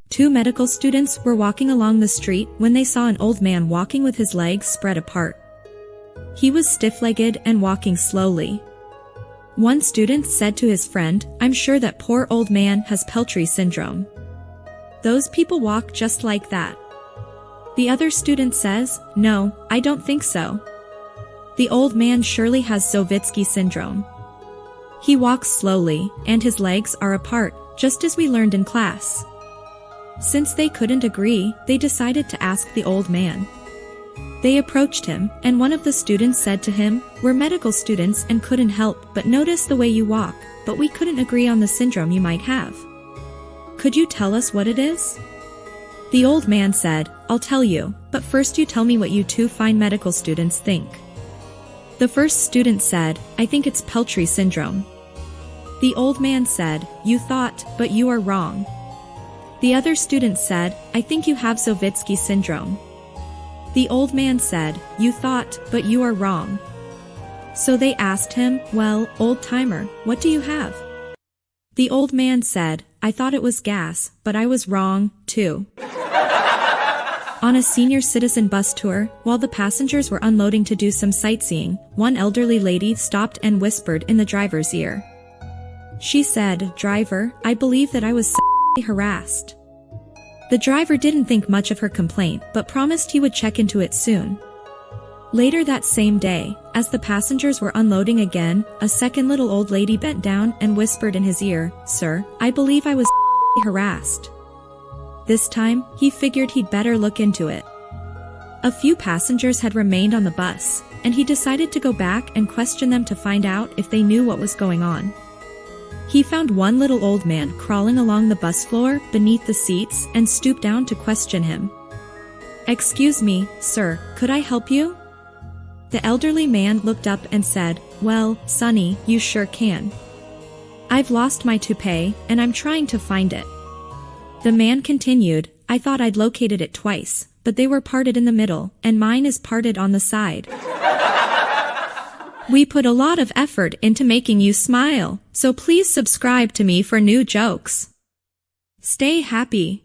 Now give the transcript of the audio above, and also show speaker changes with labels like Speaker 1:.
Speaker 1: Two medical students were walking along the street when they saw an old man walking with his legs spread apart. He was stiff-legged and walking slowly. One student said to his friend, "I'm sure that poor old man has Peltry syndrome. Those people walk just like that." The other student says, "No, I don't think so. The old man surely has Zovitsky syndrome. He walks slowly, and his legs are apart, just as we learned in class." Since they couldn't agree, they decided to ask the old man. They approached him, and one of the students said to him, "We're medical students and couldn't help but notice the way you walk, but we couldn't agree on the syndrome you might have. Could you tell us what it is?" The old man said, "I'll tell you, but first you tell me what you two fine medical students think." The first student said, "I think it's Peltry syndrome." The old man said, "You thought, but you are wrong." The other student said, "I think you have Zovitsky syndrome." The old man said, "You thought, but you are wrong." So they asked him, "Well, old-timer, what do you have?" The old man said, "I thought it was gas, but I was wrong, too." On a senior citizen bus tour, while the passengers were unloading to do some sightseeing, one elderly lady stopped and whispered in the driver's ear. She said, "Driver, I believe that I was harassed." The driver didn't think much of her complaint but promised he would check into it soon. Later that same day, as the passengers were unloading again, a second little old lady bent down and whispered in his ear, "Sir, I believe I was harassed." This time, he figured he'd better look into it. A few passengers had remained on the bus, and he decided to go back and question them to find out if they knew what was going on. He found one little old man crawling along the bus floor beneath the seats and stooped down to question him. "Excuse me, sir, could I help you?" The elderly man looked up and said, "Well, Sonny, you sure can. I've lost my toupee, and I'm trying to find it." The man continued, "I thought I'd located it twice, but they were parted in the middle, and mine is parted on the side. We put a lot of effort into making you smile, so please subscribe to me for new jokes. Stay happy.